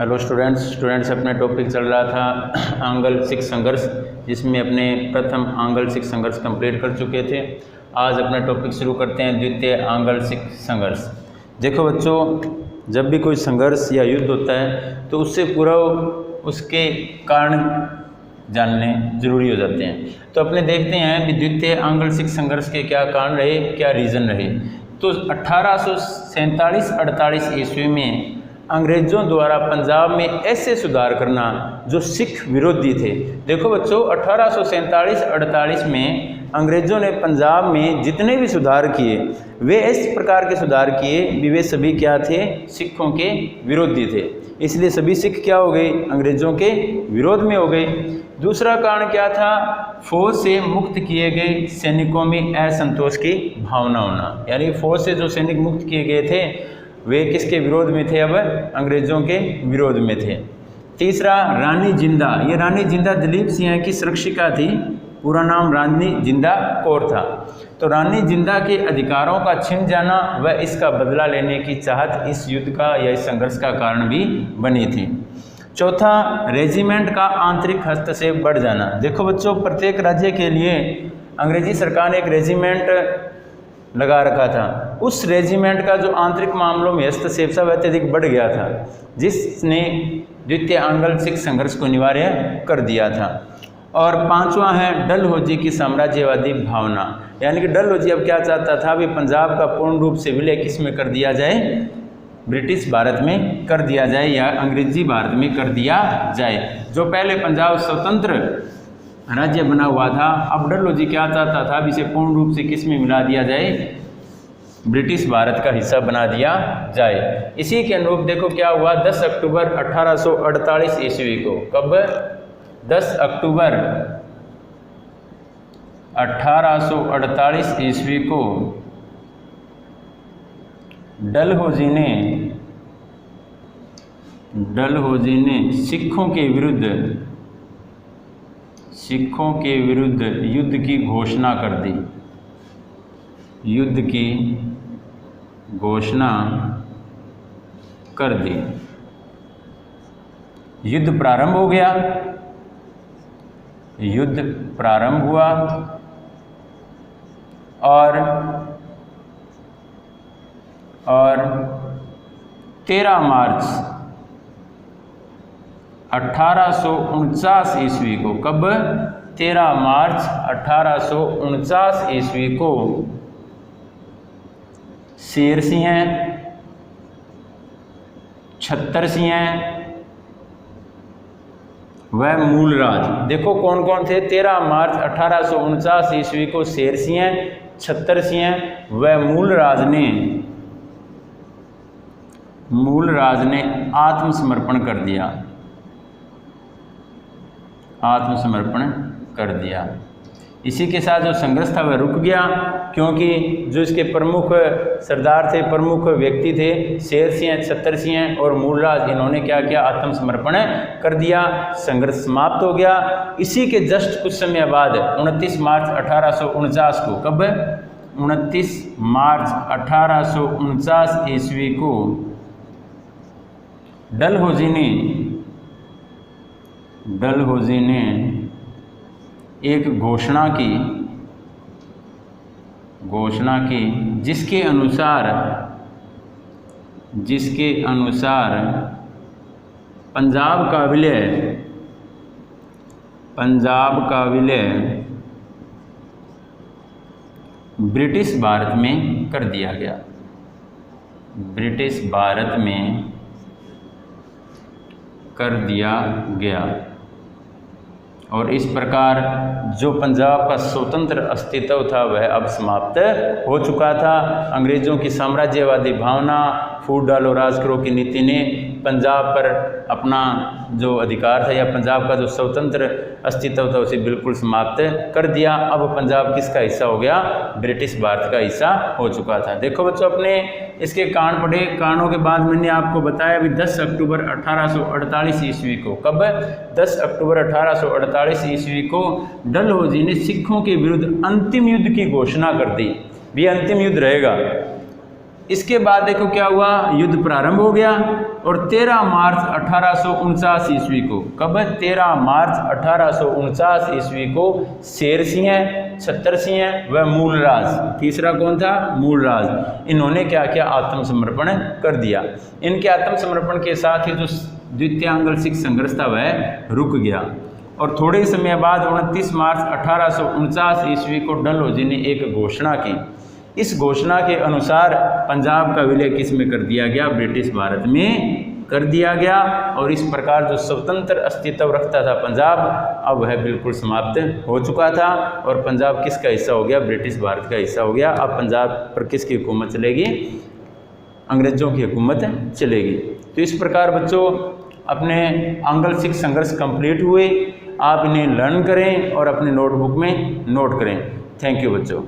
Hello students अपने topic चल रहा था आंग्ल सिख संघर्ष, जिसमें अपने प्रथम आंग्ल सिख संघर्ष कंप्लीट कर चुके थे। आज अपना टॉपिक शुरू करते हैं द्वितीय आंग्ल सिख संघर्ष। देखो बच्चों, जब भी कोई संघर्ष या युद्ध होता है तो उससे पूरा उसके कारण जानने जरूरी हो जाते हैं। तो अपने देखते हैं कि द्वितीय आंग्ल सिख संघर्ष के क्या कारण रहे, क्या रीज़न रहे। तो 1847-48 ईस्वी में अंग्रेज़ों द्वारा पंजाब में ऐसे सुधार करना जो सिख विरोधी थे। देखो बच्चों, 1847-48 में अंग्रेज़ों ने पंजाब में जितने भी सुधार किए वे इस प्रकार के सुधार किए, वे सभी क्या थे? सिखों के विरोधी थे। इसलिए सभी सिख क्या हो गए? अंग्रेज़ों के विरोध में हो गए। दूसरा कारण क्या था? फौज से मुक्त किए गए सैनिकों में असंतोष की भावना होना, यानी फौज से जो सैनिक मुक्त किए गए थे वे किसके विरोध में थे? अब अंग्रेज़ों के विरोध में थे। तीसरा, रानी जिंदा। ये रानी जिंदा दलीप सिंह की सुरक्षिका थी, पूरा नाम रानी जिंदा कौर था। तो रानी जिंदा के अधिकारों का छिन जाना व इसका बदला लेने की चाहत इस युद्ध का या इस संघर्ष का कारण भी बनी थी। चौथा, रेजिमेंट का आंतरिक हस्तक्षेप बढ़ जाना। देखो बच्चों, प्रत्येक राज्य के लिए अंग्रेजी सरकार ने एक रेजिमेंट लगा रखा था। उस रेजिमेंट का जो आंतरिक मामलों में हस्तक्षेप सब अत्यधिक बढ़ गया था, जिसने द्वितीय आंग्ल सिख संघर्ष को अनिवार्य कर दिया था। और पांचवा है डलहौजी की साम्राज्यवादी भावना, यानी कि डलहौजी अब क्या चाहता था? भी पंजाब का पूर्ण रूप से विलय किस में कर दिया जाए? ब्रिटिश भारत में कर दिया जाए या अंग्रेजी भारत में कर दिया जाए। जो पहले पंजाब स्वतंत्र राज्य बना हुआ था, अब डलहौजी क्या चाहता था? अब इसे पूर्ण रूप से किस में मिला दिया जाए? ब्रिटिश भारत का हिस्सा बना दिया जाए। इसी के अनुरूप देखो क्या हुआ, 10 अक्टूबर 1848 ईस्वी को। कब? 10 अक्टूबर 1848 ईस्वी को डलहौजी ने सिखों के विरुद्ध युद्ध की घोषणा कर दी। युद्ध की घोषणा कर दी। युद्ध प्रारंभ हो गया। युद्ध प्रारंभ हुआ और 13 मार्च 1849 ईस्वी को। कब? 13 मार्च 1849 ईस्वी को शेर सिंह, छत्तर सिंह वह मूलराज। देखो कौन कौन थे? 13 मार्च 1849 ईस्वी को शेर सिंह, छत्तर सिंह व मूलराज ने आत्मसमर्पण कर दिया। आत्मसमर्पण कर दिया। इसी के साथ जो संघर्ष था वह रुक गया, क्योंकि जो इसके प्रमुख सरदार थे, प्रमुख व्यक्ति थे, शेर सिंह, छत्तर सिंह और मूलराज, इन्होंने क्या किया? आत्मसमर्पण कर दिया। संघर्ष समाप्त हो गया। इसी के जस्ट कुछ समय बाद 29 मार्च 1849 को। कब? 29 मार्च 1849 ईस्वी को डलहौजी ने एक घोषणा की जिसके अनुसार पंजाब का विलय ब्रिटिश भारत में कर दिया गया। ब्रिटिश भारत में कर दिया गया। और इस प्रकार जो पंजाब का स्वतंत्र अस्तित्व था वह अब समाप्त हो चुका था। अंग्रेज़ों की साम्राज्यवादी भावना, फूट डालो राज करो की नीति ने पंजाब पर अपना जो अधिकार था या पंजाब का जो स्वतंत्र अस्तित्व था उसे बिल्कुल समाप्त कर दिया। अब पंजाब किसका हिस्सा हो गया? ब्रिटिश भारत का हिस्सा हो चुका था। देखो बच्चों, अपने इसके कारण पढ़े। कारणों के बाद मैंने आपको बताया अभी 10 अक्टूबर 1848 ईस्वी को। कब? 10 अक्टूबर 1848 ईस्वी को डलहौजी ने सिखों के विरुद्ध अंतिम युद्ध की घोषणा कर दी। भी अंतिम युद्ध रहेगा। इसके बाद देखो क्या हुआ, युद्ध प्रारंभ हो गया और 13 मार्च 1849 ईस्वी को, कब 13 मार्च 1849 ईस्वी को शेर सिंह, छतर सिंह व मूलराज, तीसरा कौन था, मूलराज, इन्होंने क्या किया, आत्मसमर्पण कर दिया। इनके आत्मसमर्पण के साथ ही जो द्वितीय आंग्ल सिख संघर्ष था वह रुक गया। और थोड़े ही समय बाद 29 मार्च 1849 ईस्वी को डलहौजी ने एक घोषणा की। इस घोषणा के अनुसार पंजाब का विलय किस में कर दिया गया, ब्रिटिश भारत में कर दिया गया। और इस प्रकार जो स्वतंत्र अस्तित्व रखता था पंजाब, अब वह बिल्कुल समाप्त हो चुका था और पंजाब किसका हिस्सा हो गया, ब्रिटिश भारत का हिस्सा हो गया। अब पंजाब पर किसकी हुकूमत चलेगी, अंग्रेजों की हुकूमत चलेगी। तो इस प्रकार बच्चों अपने आंग्ल सिख संघर्ष कंप्लीट हुए, आप इन्हें लर्न करें और अपने नोटबुक में नोट करें। थैंक यू बच्चों।